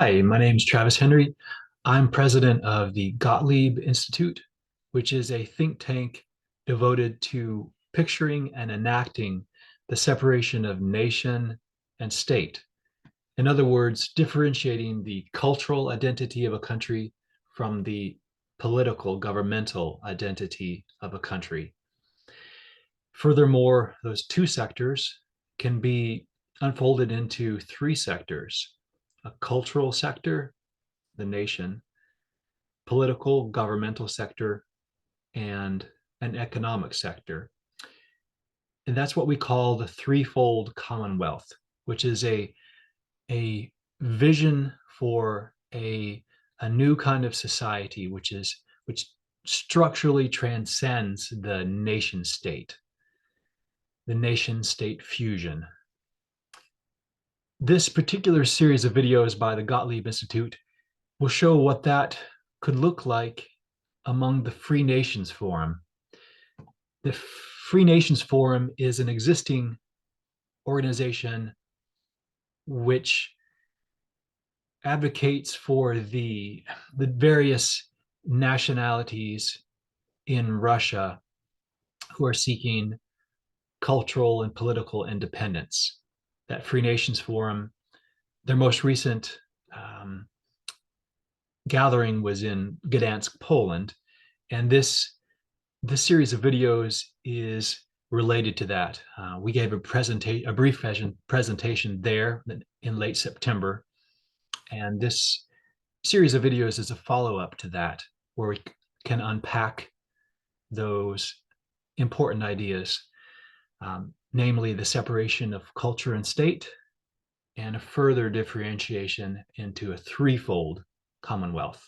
Hi, my name is Travis Henry. I'm president of the Gottlieb Institute, which is a think tank devoted to picturing and enacting the separation of nation and state. In other words, differentiating the cultural identity of a country from the political, governmental identity of a country. Furthermore, those two sectors can be unfolded into three sectors: a cultural sector, the nation, political, governmental sector, and an economic sector. And that's what we call the threefold commonwealth, which is a vision for a new kind of society, which structurally transcends the nation state fusion. This particular series of videos by the Gottlieb Institute will show what that could look like among the Free Nations Forum. The Free Nations Forum is an existing organization which advocates for the various nationalities in Russia who are seeking cultural and political independence. That Free Nations Forum, their most recent gathering was in Gdansk, Poland, and this series of videos is related to that. We gave a brief presentation there in late September, and this series of videos is a follow-up to that, where we can unpack those important ideas, namely the separation of culture and state, and a further differentiation into a threefold commonwealth.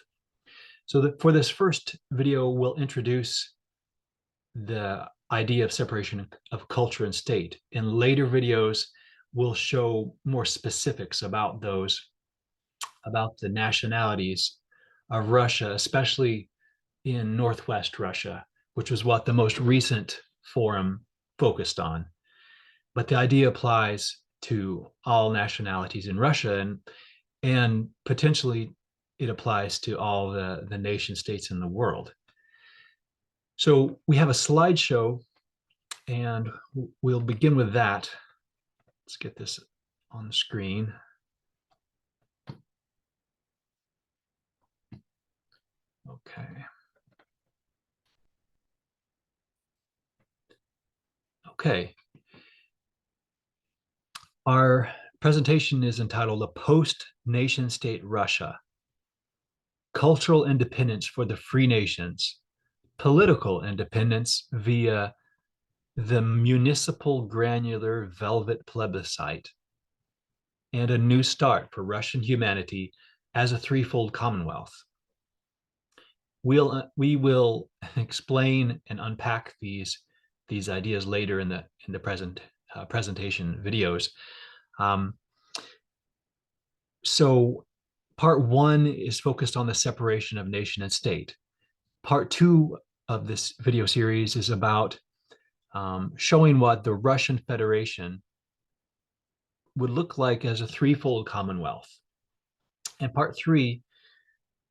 So for this first video, we'll introduce the idea of separation of culture and state. In later videos, we'll show more specifics about the nationalities of Russia, especially in Northwest Russia, which was what the most recent forum focused on. But the idea applies to all nationalities in Russia, and potentially it applies to all the nation states in the world. So we have a slideshow, and we'll begin with that. Let's get this on the screen. Okay. Okay. Our presentation is entitled "A Post-Nation-State Russia: Cultural Independence for the Free Nations, Political Independence via the Municipal Granular Velvet Plebiscite, and a New Start for Russian Humanity as a Threefold Commonwealth." We will explain and unpack these ideas later in the presentation videos. So part one is focused on the separation of nation and state. Part two of this video series is about showing what the Russian Federation would look like as a threefold commonwealth. And part three,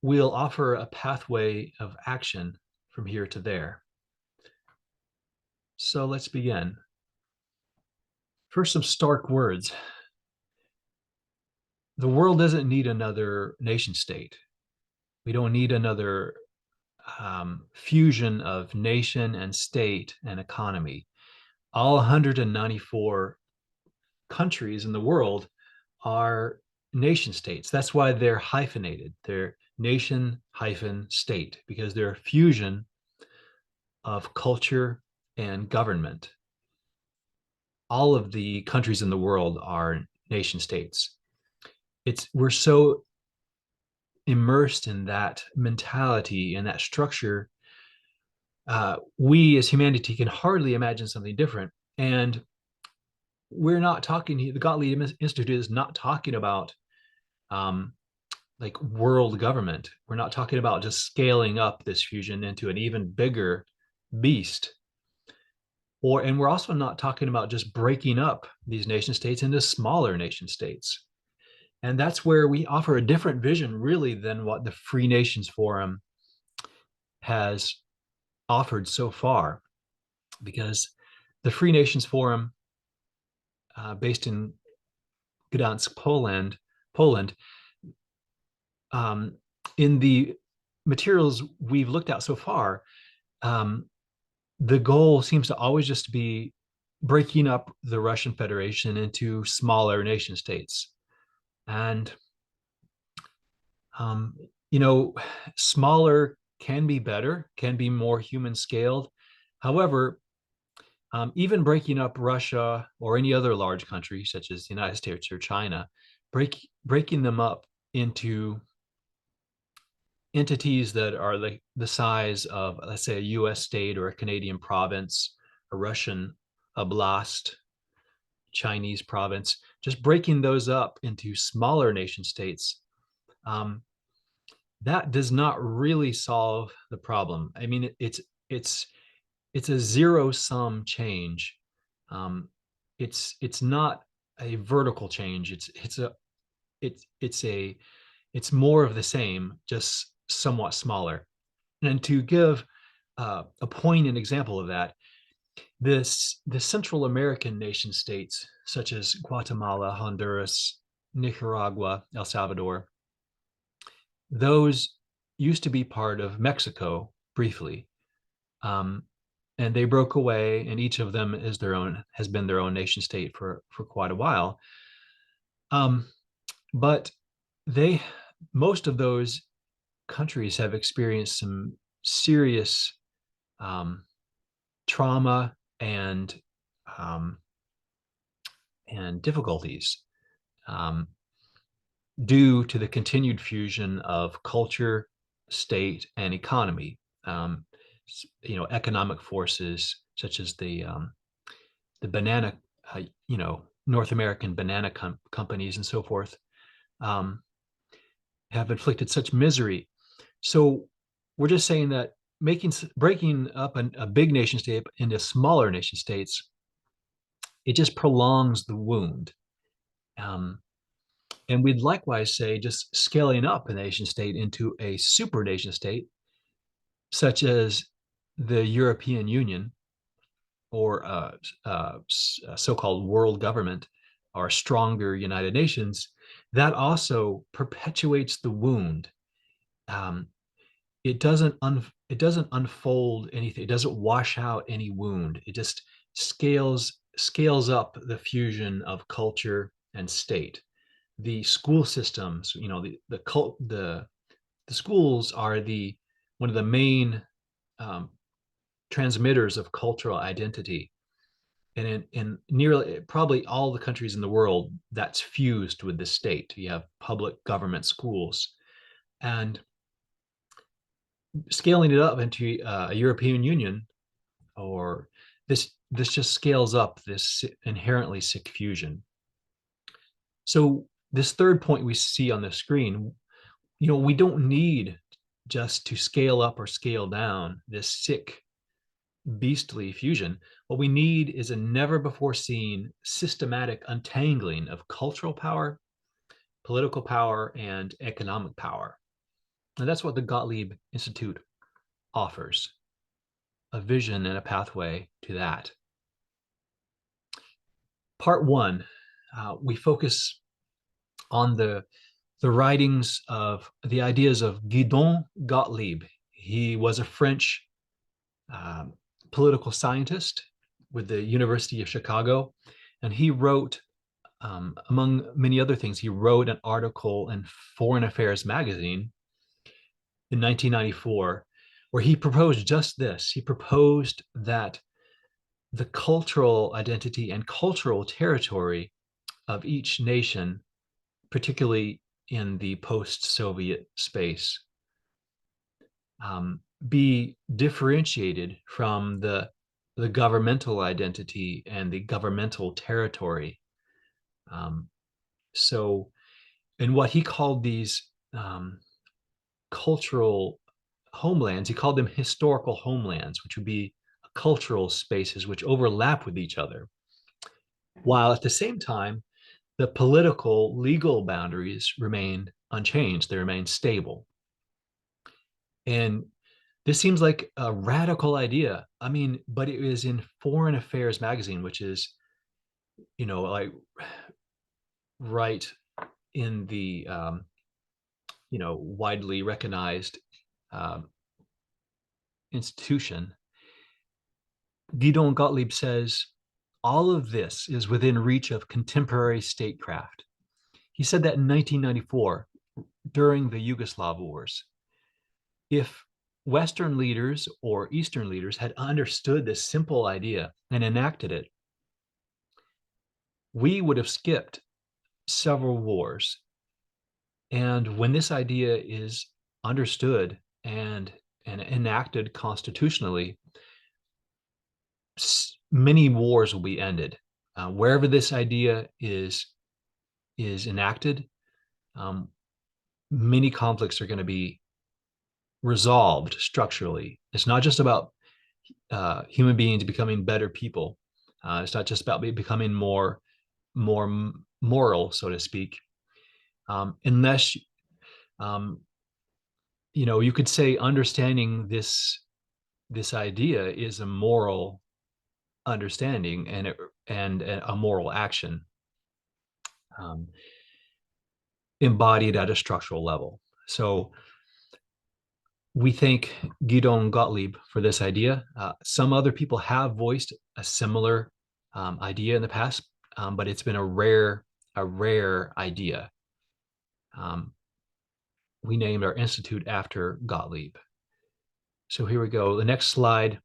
we'll offer a pathway of action from here to there. So let's begin. First, some stark words. The world doesn't need another nation state. We don't need another fusion of nation and state and economy. All 194 countries in the world are nation states. That's why they're hyphenated. They're nation-state, because they're a fusion of culture and government. All of the countries in the world are nation states. We're so immersed in that mentality and that structure, we as humanity can hardly imagine something different. And we're not talking, the Gottlieb Institute is not talking about like world government. We're not talking about just scaling up this fusion into an even bigger beast. And we're also not talking about just breaking up these nation states into smaller nation states. And that's where we offer a different vision, really, than what the Free Nations Forum has offered so far, because the Free Nations Forum, based in Gdansk, Poland, um, in the materials we've looked at so far, um, the goal seems to always just be breaking up the Russian Federation into smaller nation states. And, um, you know, smaller can be better, can be more human scaled. However, even breaking up Russia or any other large country, such as the United States or China, breaking them up into entities that are the size of, let's say, a US state or a Canadian province, a Russian oblast, Chinese province, just breaking those up into smaller nation states, um, that does not really solve the problem. I mean, it's a zero sum change. Um, it's not a vertical change. It's more of the same, just somewhat smaller. And to give a poignant example of that, the Central American nation states such as Guatemala, Honduras, Nicaragua, El Salvador, those used to be part of Mexico briefly. Um, and they broke away, and each of them has been their own nation state for quite a while. Um, but they most of those countries have experienced some serious um, trauma um, and difficulties, um, due to the continued fusion of culture, state, and economy. Um, Economic forces such as the banana, North American banana companies and so forth, um, have inflicted such misery. So we're just saying that breaking up a big nation state into smaller nation states, it just prolongs the wound. Um, and we'd likewise say just scaling up a nation state into a super nation state, such as the European Union or a so-called world government or stronger United Nations, that also perpetuates the wound. Um, it doesn't unfold anything. It doesn't wash out any wound. It just scales up the fusion of culture and state. The school systems, the schools are the one of the main um, transmitters of cultural identity. And in nearly probably all the countries in the world, that's fused with the state. You have public government schools, and scaling it up into a European Union, or this just scales up this inherently sick fusion. So this third point we see on the screen, we don't need just to scale up or scale down this sick, beastly fusion. What we need is a never before seen systematic untangling of cultural power, political power, and economic power. And that's what the Gottlieb Institute offers, a vision and a pathway to that. Part one, we focus on the writings of the ideas of Gideon Gottlieb. He was a French um, political scientist with the University of Chicago, and he wrote, among many other things, he wrote an article in Foreign Affairs magazine in 1994, where he proposed just this. He proposed that the cultural identity and cultural territory of each nation, particularly in the post-Soviet space, be differentiated from the governmental identity and the governmental territory. So, in what he called these cultural homelands, he called them historical homelands, which would be cultural spaces which overlap with each other, while at the same time the political legal boundaries remain unchanged. They remain stable. And this seems like a radical idea. I mean, but it is in Foreign Affairs magazine, which is, like right in the, widely recognized um, institution. Gideon Gottlieb says, all of this is within reach of contemporary statecraft. He said that in 1994, during the Yugoslav wars. If Western leaders or Eastern leaders had understood this simple idea and enacted it, we would have skipped several wars. And when this idea is understood and enacted constitutionally, many wars will be ended. Wherever this idea is enacted, many conflicts are going to be resolved structurally. It's not just about human beings becoming better people. It's not just about becoming more moral, so to speak. Unless you could say understanding this idea is a moral understanding and a moral action embodied at a structural level. So we thank Gideon Gottlieb for this idea. Some other people have voiced a similar idea in the past, but it's been a rare idea. We named our institute after Gottlieb. So here we go. The next slide.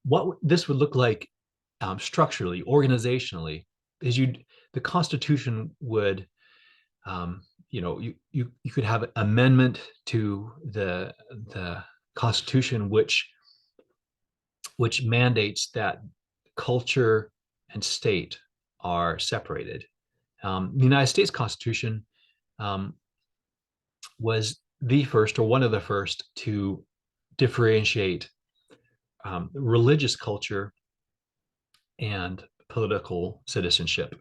What this would look like structurally, organizationally, is the Constitution would, you could have an amendment to the Constitution which mandates that culture and state are separated. The United States Constitution was the first, or one of the first, to differentiate religious culture and political citizenship,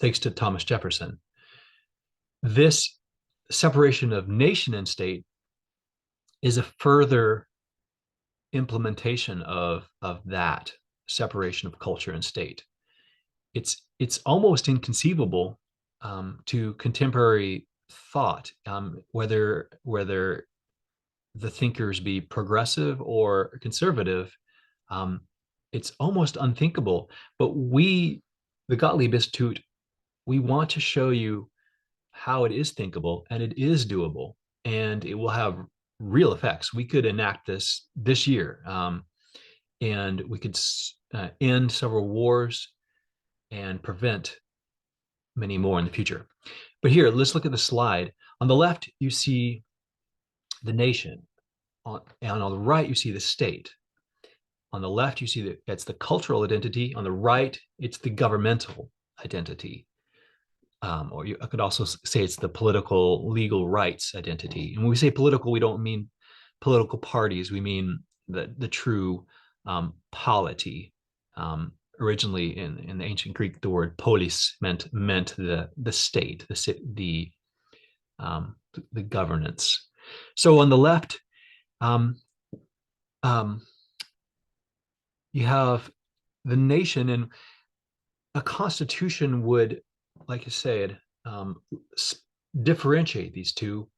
thanks to Thomas Jefferson. This separation of nation and state is a further implementation of that separation of culture and state. It's almost inconceivable to contemporary thought, whether the thinkers be progressive or conservative. It's almost unthinkable. But we, the Gottlieb Institute, we want to show you how it is thinkable and it is doable, and it will have real effects. We could enact this year, and we could end several wars and prevent many more in the future. But here, let's look at the slide. On the left, you see the nation, and on the right, you see the state. On the left, you see that it's the cultural identity. On the right, it's the governmental identity. Or I could also say it's the political legal rights identity. And when we say political, we don't mean political parties. We mean the true polity. Originally in the ancient Greek, the word polis meant the state, the governance. So on the left, you have the nation, and a constitution would, like I said, differentiate these two,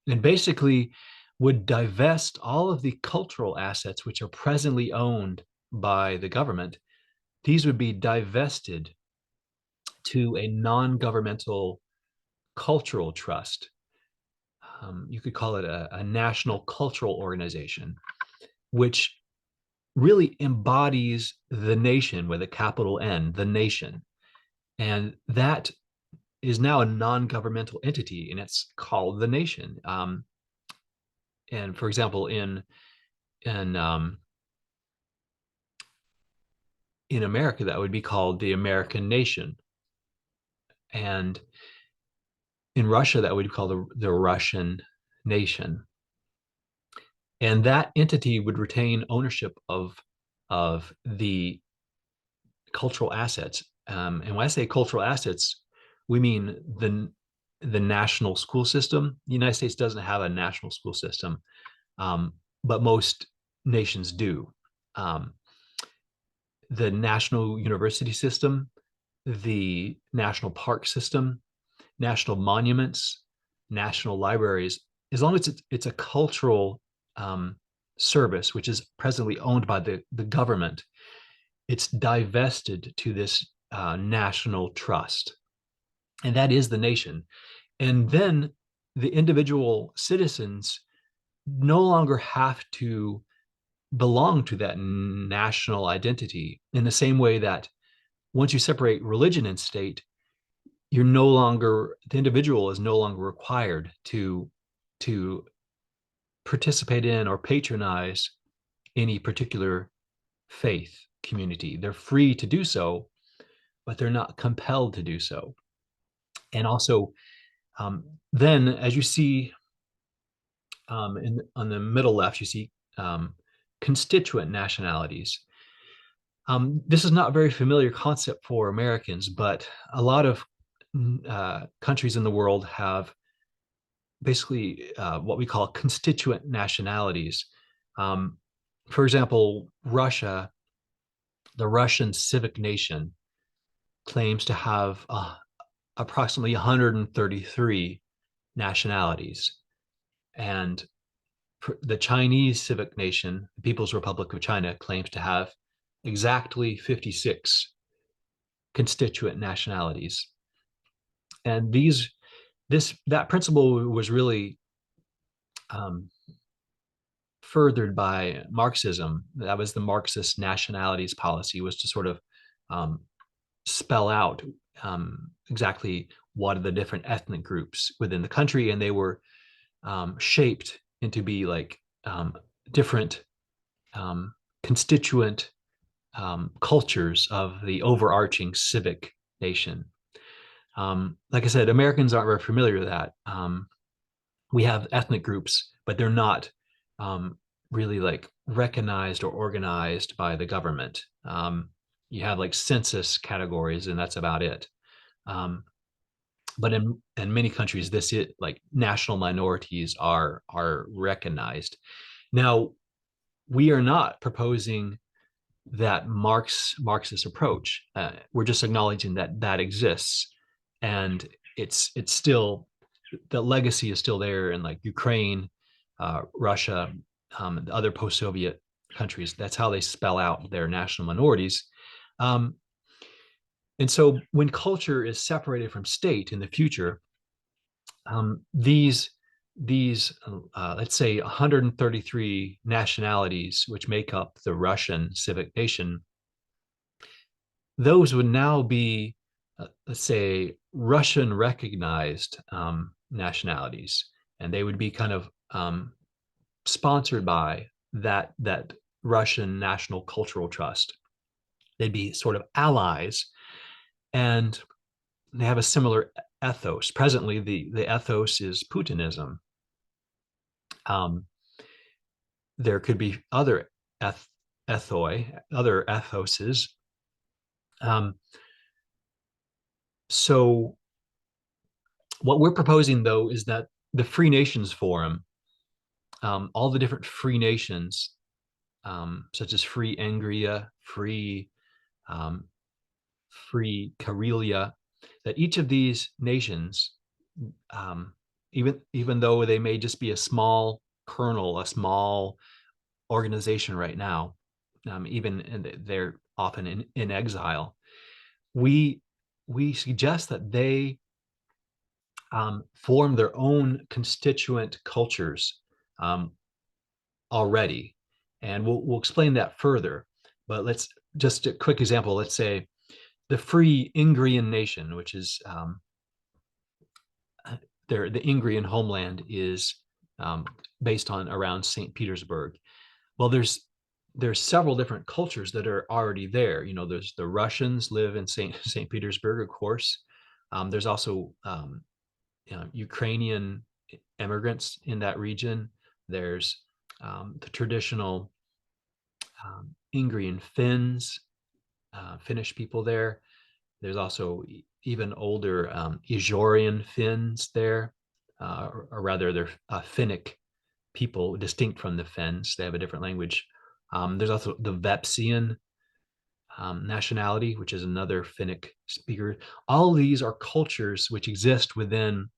and basically would divest all of the cultural assets which are presently owned by the government. These would be divested to a non-governmental cultural trust. You could call it a national cultural organization, which really embodies the nation with a capital N, the nation. And that is now a non-governmental entity, and it's called the nation. And for example, in America, that would be called the American nation. And in Russia, that would be called the Russian nation. And that entity would retain ownership of the cultural assets And when I say cultural assets, we mean the national school system. The United States doesn't have a national school system, but most nations do. Um, the national university system, the national park system, national monuments, national libraries, as long as it's a cultural service, which is presently owned by the government, it's divested to this national trust. And that is the nation. And then the individual citizens no longer have to belong to that national identity in the same way that once you separate religion and state, you're no longer, the individual is no longer required to participate in or patronize any particular faith community. They're free to do so, but they're not compelled to do so. And also, then as you see on the middle left, you see constituent nationalities. This is not a very familiar concept for Americans, but a lot of countries in the world have basically what we call constituent nationalities. Um, for example, Russia, the Russian civic nation, claims to have approximately 133 nationalities. And the Chinese civic nation, the People's Republic of China, claims to have exactly 56 constituent nationalities. And that principle was really furthered by Marxism. That was the Marxist nationalities policy, was to sort of spell out exactly what are the different ethnic groups within the country, and they were shaped into be like different constituent cultures of the overarching civic nation. Like I said, Americans aren't very familiar with that. We have ethnic groups, but they're not really like recognized or organized by the government. You have like census categories, and that's about it. But in many countries, this is like national minorities are recognized. Now, we are not proposing that Marxist approach. We're just acknowledging that that exists, and it's still, the legacy is still there in like Ukraine, Russia, the other post-Soviet countries. That's how they spell out their national minorities. And so when culture is separated from state in the future, these let's say 133 nationalities which make up the Russian civic nation, those would now be let's say Russian recognized nationalities, and they would be kind of sponsored by that Russian National Cultural Trust. They'd be sort of allies, and they have a similar ethos. Presently, the ethos is Putinism. There could be other other ethoses. So what we're proposing, though, is that the Free Nations Forum, all the different free nations, such as Free Angria, Free Karelia, that each of these nations, even though they may just be a small kernel, a small organization right now, they're often in exile, we suggest that they form their own constituent cultures already, and we'll explain that further. But let's just a quick example. Let's say the Free Ingrian Nation, which is the Ingrian homeland is based on around St. Petersburg. Well, there's several different cultures that are already there. You know, there's the Russians live in St. Petersburg, of course. There's also Ukrainian immigrants in that region. There's the traditional Ingrian Finns, Finnish people there. There's also even older Ijorian Finns there, or rather, they're Finnic people distinct from the Finns. They have a different language. There's also the Vepsian nationality, which is another Finnic speaker. All these are cultures which exist within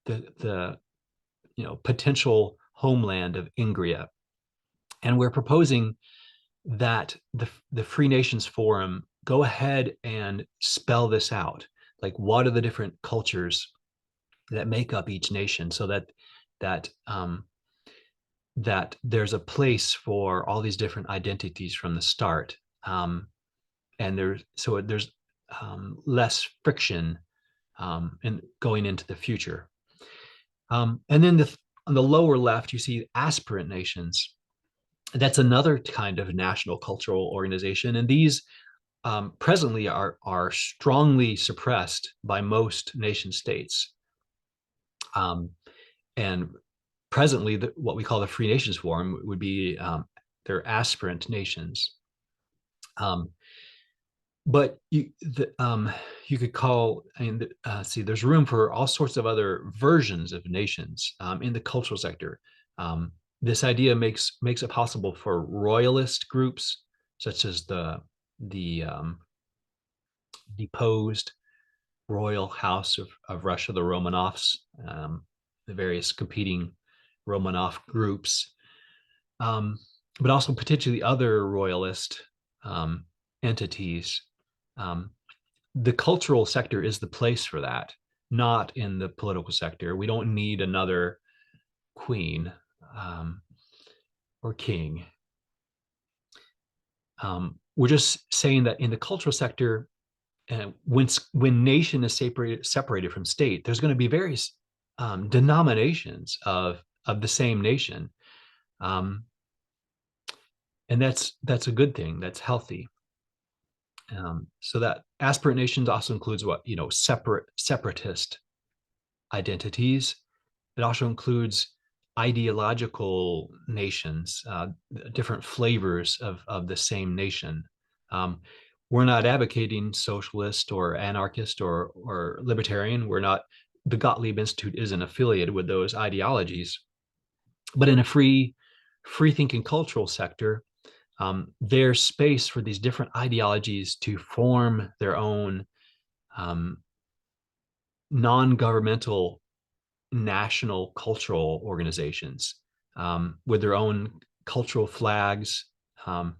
the potential homeland of Ingria. And we're proposing that the Free Nations Forum go ahead and spell this out. Like, what are the different cultures that make up each nation, so that there's a place for all these different identities from the start, and there's less friction in going into the future. And then on the lower left, you see aspirant nations. That's another kind of national cultural organization, and these presently are strongly suppressed by most nation states. And presently, what we call the Free Nations Forum would be they're aspirant nations. But you could call, see, there's room for all sorts of other versions of nations in the cultural sector. This idea makes it possible for royalist groups, such as the deposed royal house of Russia, the Romanovs, the various competing Romanov groups, but also potentially other royalist entities. The cultural sector is the place for that, not in the political sector. We don't need another queen or king. We're just saying that in the cultural sector, when nation is separated from state, there's going to be various denominations of the same nation, and that's a good thing. That's healthy. So that aspirant nations also includes separatist identities. It also includes ideological nations, different flavors of the same nation. We're not advocating socialist or anarchist or libertarian. We're not. The Gottlieb Institute isn't affiliated with those ideologies, but in a free thinking cultural sector, there's space for these different ideologies to form their own non-governmental national cultural organizations with their own cultural flags, and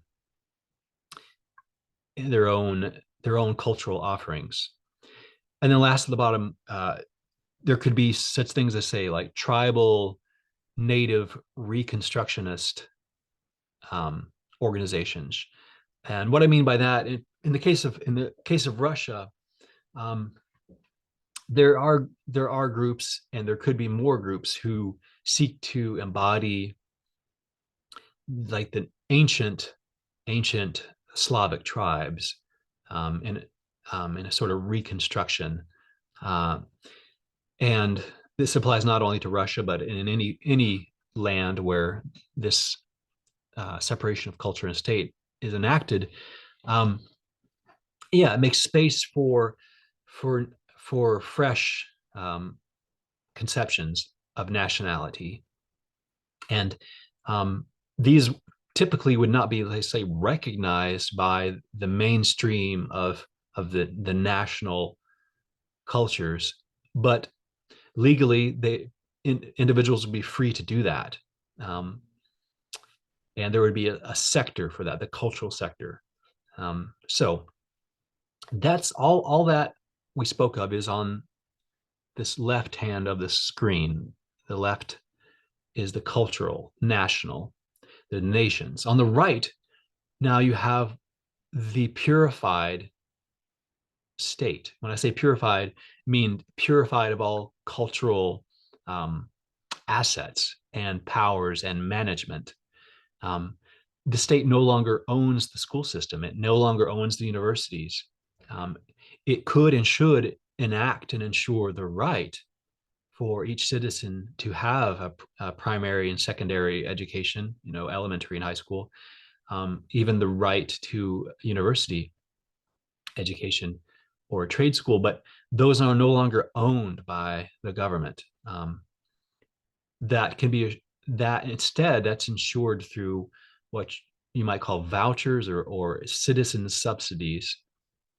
their own cultural offerings. And then last at the bottom, there could be such things as, say, like tribal, native, reconstructionist organizations. And what I mean by that, in the case of Russia, there are groups, and there could be more groups, who seek to embody like the ancient Slavic tribes in a sort of reconstruction. And this applies not only to Russia, but in any land where this separation of culture and state is enacted. It makes space for fresh conceptions of nationality, and these typically would not be, let's say, recognized by the mainstream of the national cultures, but legally individuals would be free to do that, and there would be a sector for that, the cultural sector. So that's all that we spoke of is on this left hand of the screen. The left is the cultural, national, the nations. On the right, now you have the purified state. When I say purified, I mean purified of all cultural assets and powers and management. The state no longer owns the school system. It no longer owns the universities. It could and should enact and ensure the right for each citizen to have a primary and secondary education, elementary and high school, even the right to university education. or a trade school, but those are no longer owned by the government. That can be that instead that's insured through what you might call vouchers or citizen subsidies,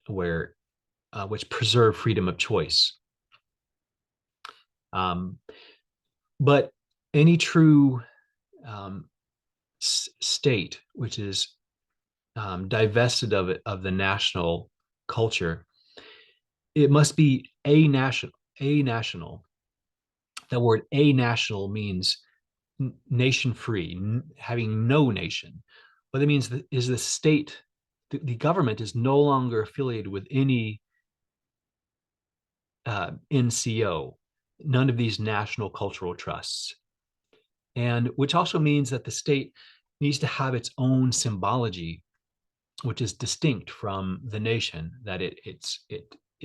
where which preserve freedom of choice. But any true state which is divested of the national culture, it must be a national. A national. The word a national means nation free, having no nation. What that means is the state, the government is no longer affiliated with any NCO, none of these national cultural trusts. And which also means that the state needs to have its own symbology, which is distinct from the nation, that it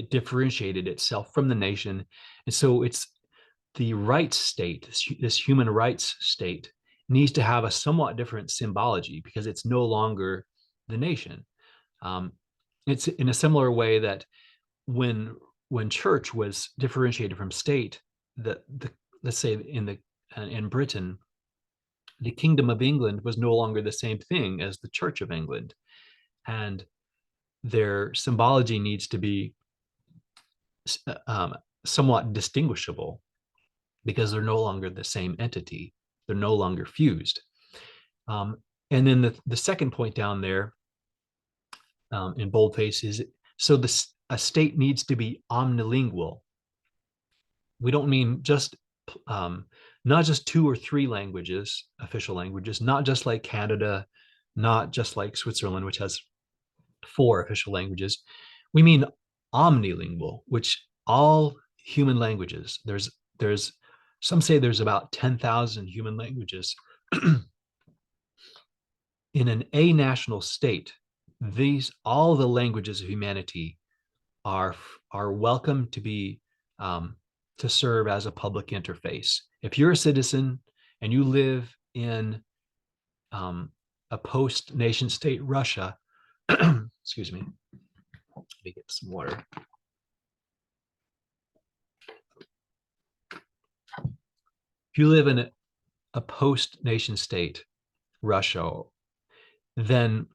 differentiated itself from the nation. And so it's the rights state, this human rights state, needs to have a somewhat different symbology because it's no longer the nation. It's in a similar way that when church was differentiated from state, the let's say in Britain, the Kingdom of England was no longer the same thing as the Church of England, and their symbology needs to be somewhat distinguishable because they're no longer the same entity. They're no longer fused. And then the second point down there in boldface is so a state needs to be omnilingual. We don't mean just not just 2 or 3 languages, official languages, not just like Canada, not just like Switzerland, which has 4 official languages. We mean omnilingual, which all human languages. There's some say there's about 10,000 human languages. In an a-national state, all the languages of humanity are welcome to be to serve as a public interface. If you're a citizen and you live in a post-nation state Russia, excuse me, let me get some water. If you live in a post-nation state Russia, then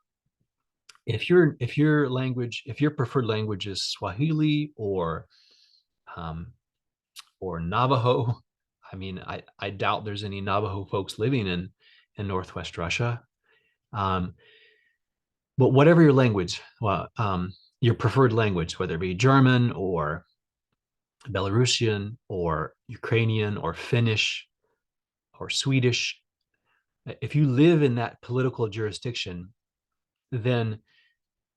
if your preferred language is Swahili or Navajo, I mean, I doubt there's any Navajo folks living in Northwest Russia. But whatever your language, your preferred language, whether it be German or Belarusian or Ukrainian or Finnish or Swedish, if you live in that political jurisdiction, then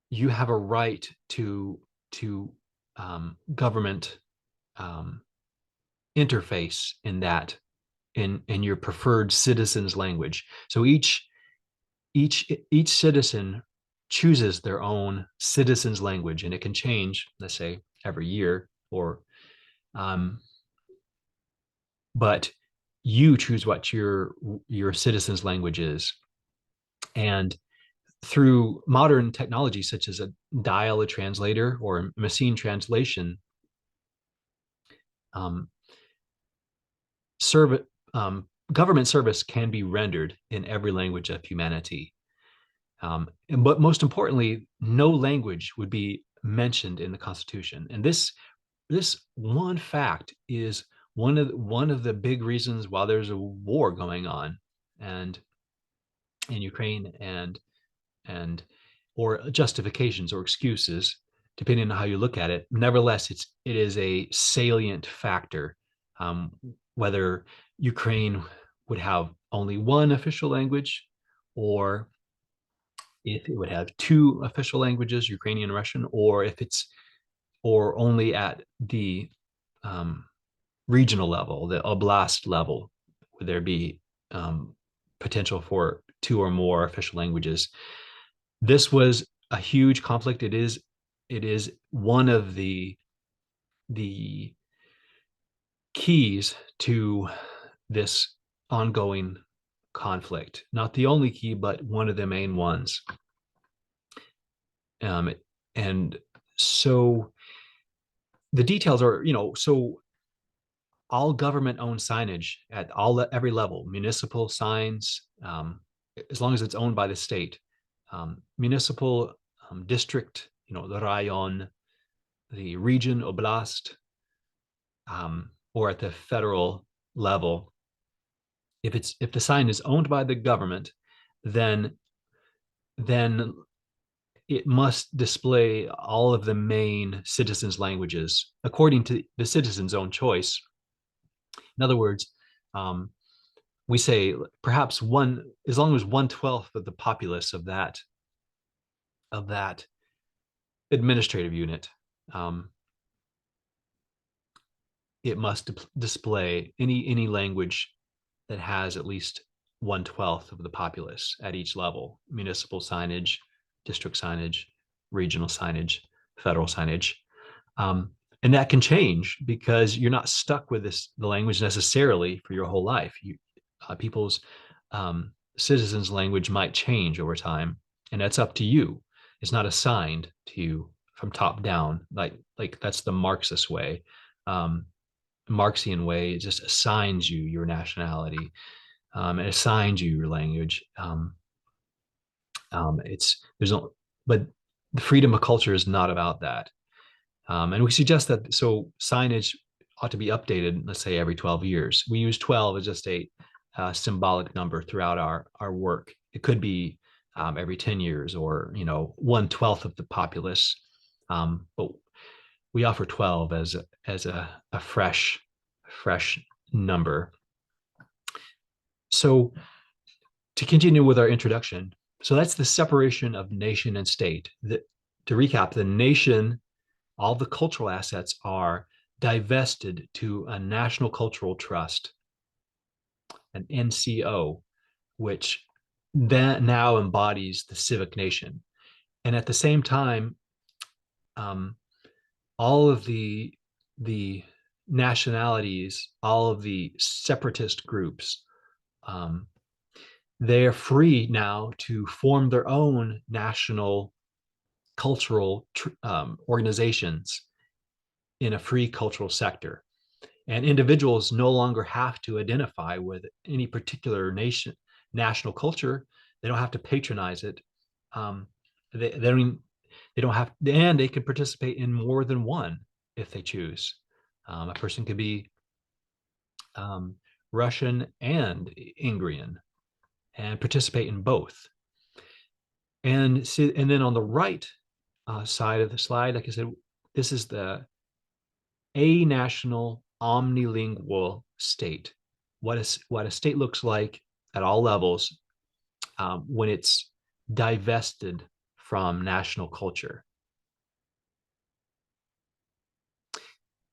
you have a right to government interface in that in your preferred citizen's language. So each citizen chooses their own citizen's language, and it can change, let's say, every year, or but you choose what your citizen's language is. And through modern technology such as a dial-a translator or machine translation, government service can be rendered in every language of humanity. But most importantly, no language would be mentioned in the Constitution. And this one fact is one of the big reasons why there's a war going on, and in Ukraine, and or justifications or excuses, depending on how you look at it. Nevertheless, it is a salient factor. Whether Ukraine would have only one official language, or if it would have 2 official languages, Ukrainian and Russian, or only at the regional level, the oblast level, would there be potential for 2 or more official languages. This was a huge conflict. It is one of the keys to this ongoing conflict. Not the only key, but one of the main ones. And so the details are, so all government-owned signage at every level, municipal signs, as long as it's owned by the state, municipal, district, the rayon, the region, oblast, or at the federal level. If the sign is owned by the government, then it must display all of the main citizens' languages according to the citizen's own choice. In other words, we say perhaps as long as 1/12 of the populace of that administrative unit, it must display any language that has at least 1/12 of the populace at each level: municipal signage, district signage, regional signage, federal signage. And that can change because you're not stuck with the language necessarily for your whole life. People's citizens' language might change over time, and that's up to you. It's not assigned to you from top down, like that's the Marxist way. Marxian way, it just assigns you your nationality, and assigns you your language. But the freedom of culture is not about that. And we suggest that signage ought to be updated, let's say every 12 years. We use 12 as just a symbolic number throughout our work. It could be every 10 years, or 1/12 of the populace. But we offer 12 as a fresh number. So to continue with our introduction, so that's the separation of nation and state. To recap, the nation, all the cultural assets are divested to a National Cultural Trust, an NCO, which then now embodies the civic nation. And at the same time, all of the nationalities, all of the separatist groups, they're free now to form their own national cultural organizations in a free cultural sector. And individuals no longer have to identify with any particular national culture. They don't have to patronize it. They don't have, and they can participate in more than one if they choose. A person could be Russian and Ingrian and participate in both. And then on the right side of the slide, like I said, this is a national omnilingual state. What a state looks like at all levels when it's divested from national culture.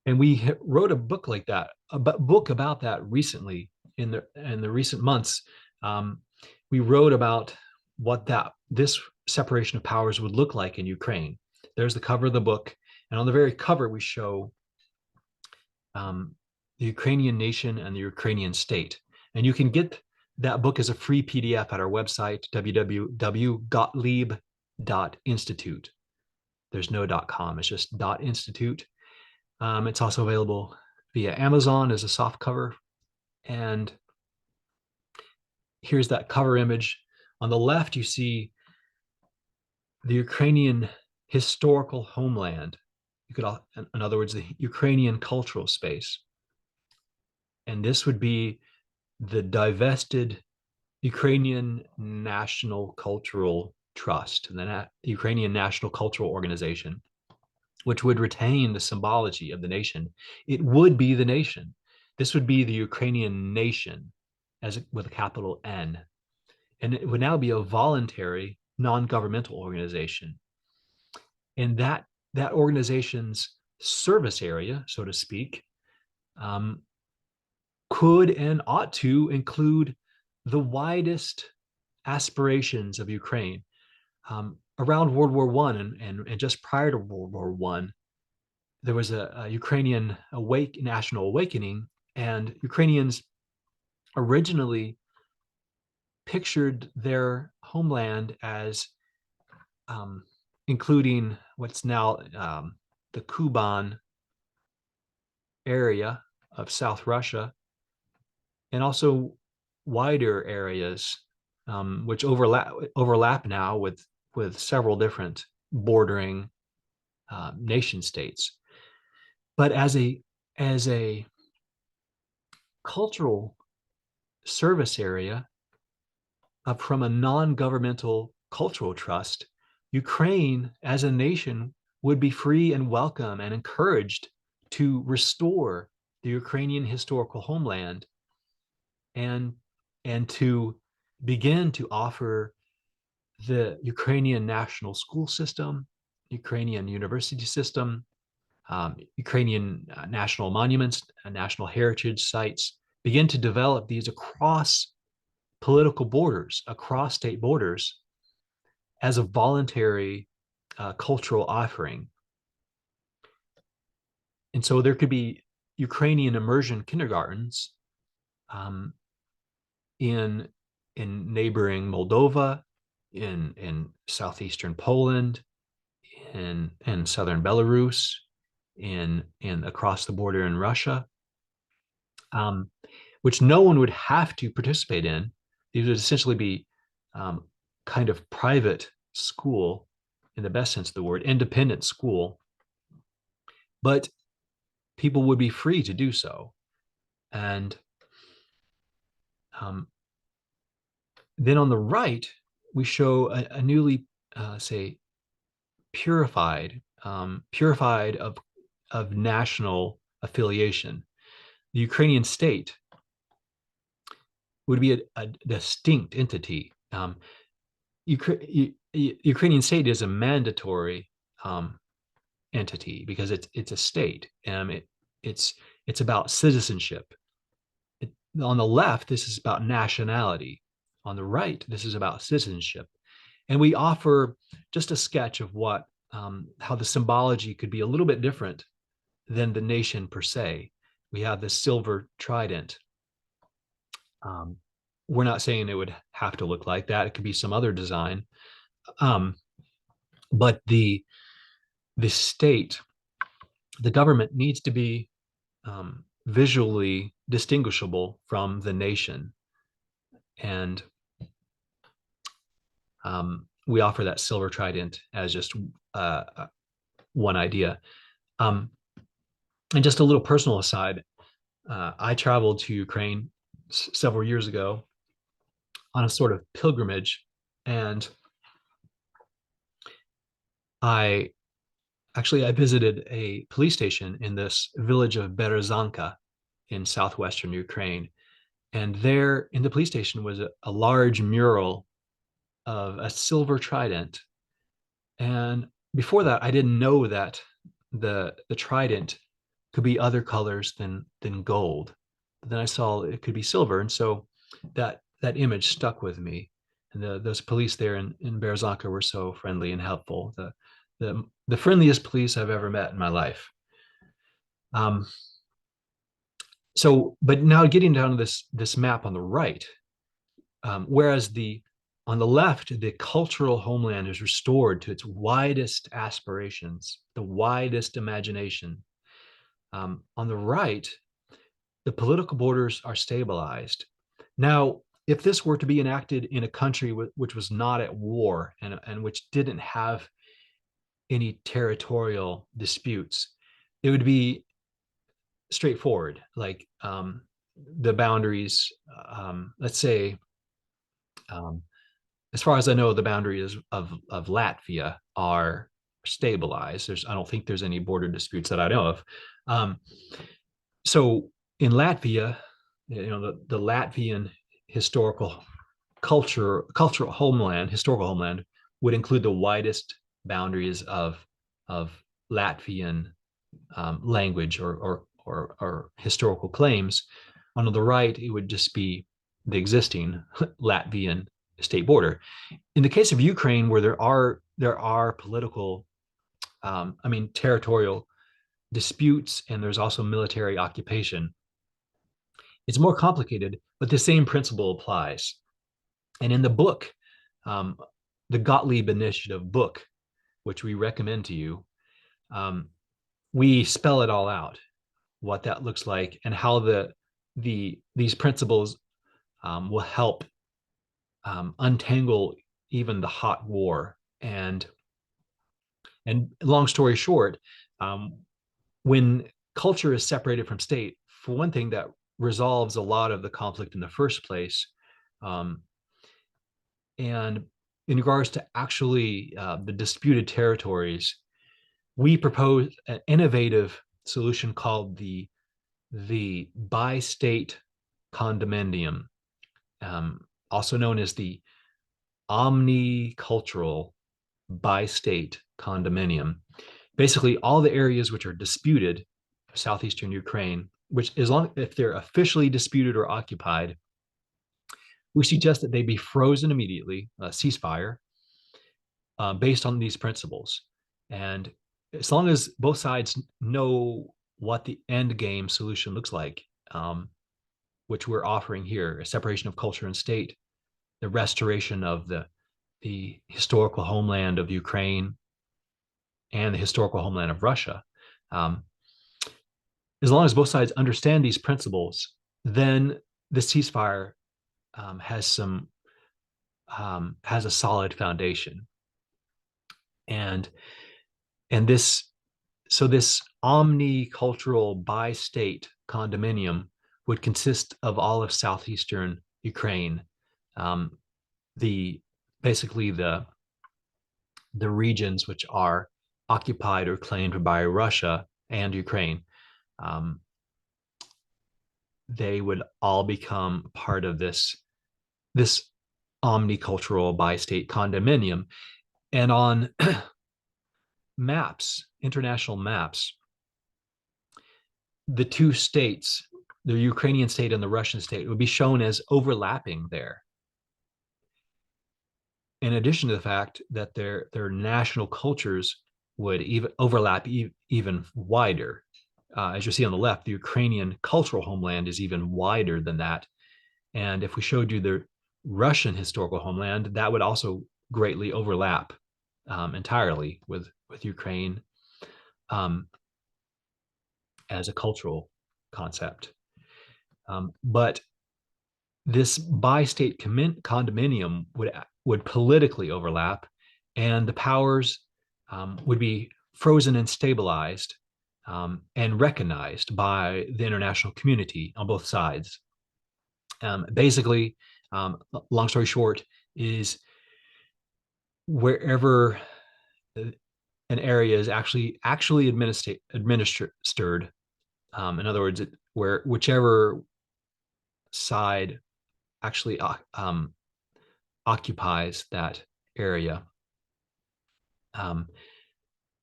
And we wrote a book like that, book about that recently in the recent months. We wrote about what this separation of powers would look like in Ukraine. There's the cover of the book, and on the very cover we show the Ukrainian nation and the Ukrainian state. And you can get that book as a free PDF at our website, www.gottlieb.institute. There's no .com, it's just .institute. It's also available via Amazon as a soft cover. And here's that cover image. On the left, you see the Ukrainian historical homeland. In other words, the Ukrainian cultural space. And this would be the divested Ukrainian National Cultural Trust, and the Ukrainian National Cultural Organization, which would retain the symbology of the nation. It would be the nation. This would be the Ukrainian nation, with a capital N. And it would now be a voluntary, non-governmental organization. And that organization's service area, so to speak, could and ought to include the widest aspirations of Ukraine. Around World War I and just prior to World War I, there was a Ukrainian national awakening, and Ukrainians originally pictured their homeland as including what's now the Kuban area of South Russia, and also wider areas which overlap now with several different bordering nation states. But as a cultural service area from a non-governmental cultural trust, Ukraine as a nation would be free and welcome and encouraged to restore the Ukrainian historical homeland and to begin to offer the Ukrainian national school system, Ukrainian university system, Ukrainian national monuments, national heritage sites, begin to develop these across political borders, across state borders, as a voluntary cultural offering. And so there could be Ukrainian immersion kindergartens in neighboring Moldova, in southeastern Poland, in southern Belarus, in across the border in Russia, which no one would have to participate in. These would essentially be kind of private school, in the best sense of the word, independent school, but people would be free to do so. And then on the right, we show a newly, say, purified of national affiliation. The Ukrainian state would be a distinct entity. Ukrainian state is a mandatory entity because it's a state. It's about citizenship. On the left, this is about nationality. On the right, this is about citizenship. And we offer just a sketch of what how the symbology could be a little bit different than the nation per se. We have this silver trident. We're not saying it would have to look like that. It could be some other design. But the state, the government needs to be visually distinguishable from the nation. And we offer that silver trident as just one idea. And just a little personal aside, I traveled to Ukraine several years ago on a sort of pilgrimage, and I visited a police station in this village of Berezanka in southwestern Ukraine. And there in the police station was a large mural of a silver trident. And before that, I didn't know that the trident could be other colors than gold. But then I saw it could be silver. And so that image stuck with me. And those police there in Berezanka were so friendly and helpful. The friendliest police I've ever met in my life. So, but now getting down to this map on the right, whereas on the left, the cultural homeland is restored to its widest aspirations, the widest imagination. On the right, the political borders are stabilized. Now, if this were to be enacted in a country which was not at war and which didn't have any territorial disputes, it would be straightforward. Like the boundaries, let's say, as far as I know, the boundaries of Latvia are stabilized. I don't think there's any border disputes that I know of. So in Latvia, the Latvian historical cultural homeland would include the widest boundaries of Latvian language or historical claims. On the right, it would just be the existing Latvian state border. In the case of Ukraine, where there are political, territorial disputes, and there's also military occupation, it's more complicated, but the same principle applies. And in the book, the Gottlieb Initiative book, which we recommend to you, we spell it all out. what that looks like, and how these principles will help untangle even the hot war. And long story short, um, when culture is separated from state, for one thing, that resolves a lot of the conflict in the first place. Um, and in regards to actually the disputed territories, we propose an innovative solution called the BiState Condominium, also known as the OmniCultural BiState Condominium. Basically, all the areas which are disputed, southeastern Ukraine, which, as long if they're officially disputed or occupied, we suggest that they be frozen immediately, a ceasefire, based on these principles. And as long as both sides know what the end game solution looks like, which we're offering here, a separation of culture and state, the restoration of the historical homeland of Ukraine and the historical homeland of Russia. As long as both sides understand these principles, then the ceasefire has a solid foundation. And this omnicultural BiState condominium would consist of all of southeastern Ukraine, the basically the regions which are occupied or claimed by Russia and Ukraine. They would all become part of this omnicultural BiState condominium. And on maps, international maps, the two states, the Ukrainian state and the Russian state, would be shown as overlapping there. In addition to the fact that their national cultures would even overlap even wider. As you see on the left, the Ukrainian cultural homeland is even wider than that. And if we showed you the Russian historical homeland, that would also greatly overlap entirely with Ukraine as a cultural concept. But this BiState condominium would politically overlap, and the powers would be frozen and stabilized and recognized by the international community on both sides. Basically, long story short, is wherever an area is actually administered, in other words, where whichever side actually occupies that area,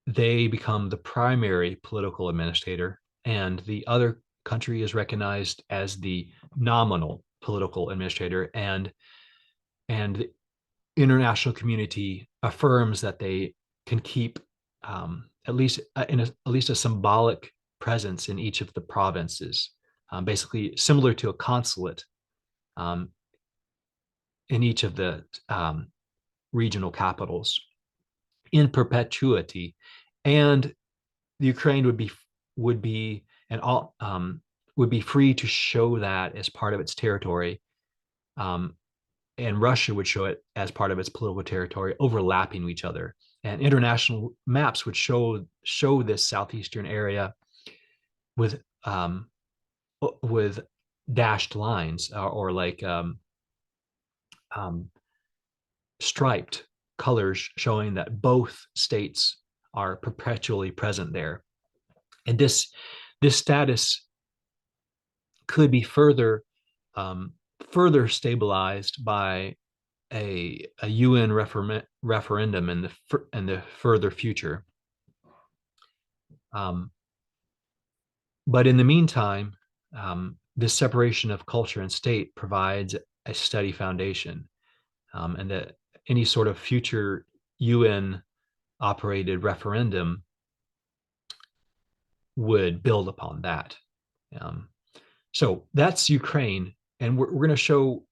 they become the primary political administrator, and the other country is recognized as the nominal political administrator, and the international community affirms that they can keep at least a symbolic presence in each of the provinces, basically similar to a consulate in each of the regional capitals in perpetuity. And the Ukraine would be free to show that as part of its territory, and Russia would show it as part of its political territory, overlapping each other. And international maps would show this southeastern area with dashed lines, or like striped colors, showing that both states are perpetually present there. And this status could be further stabilized by a UN referendum in the further future. But in the meantime, this separation of culture and state provides a steady foundation, and that any sort of future UN operated referendum would build upon that. So that's Ukraine, and we're going to show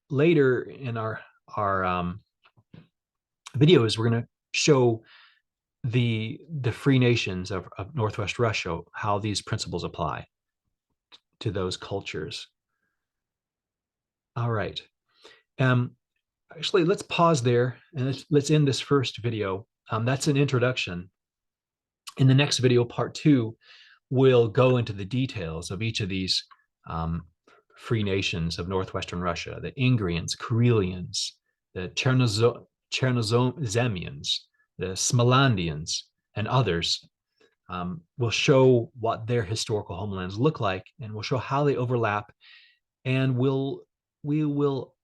later in our videos, we're going to show the free nations of Northwest Russia, how these principles apply. to those cultures. All right. Actually, let's pause there and let's end this first video. That's an introduction. In the next video, part 2, we'll go into the details of each of these free nations of northwestern Russia: the Ingrians, Karelians, the Chernozemians, the Smolandians, and others. We'll show what their historical homelands look like, and we'll show how they overlap, and we will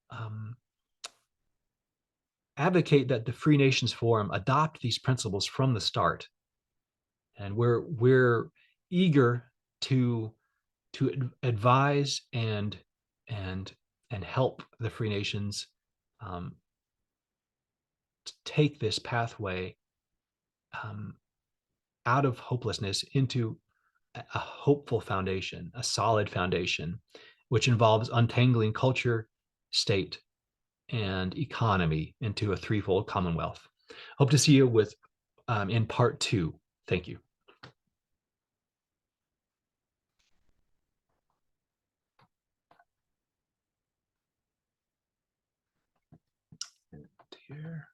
advocate that the Free Nations Forum adopt these principles from the start. And we're eager to advise and help the Free Nations to take this pathway out of hopelessness into a hopeful foundation, a solid foundation, which involves untangling culture, state, and economy into a threefold commonwealth. Hope to see you with in part 2. Thank you. Here.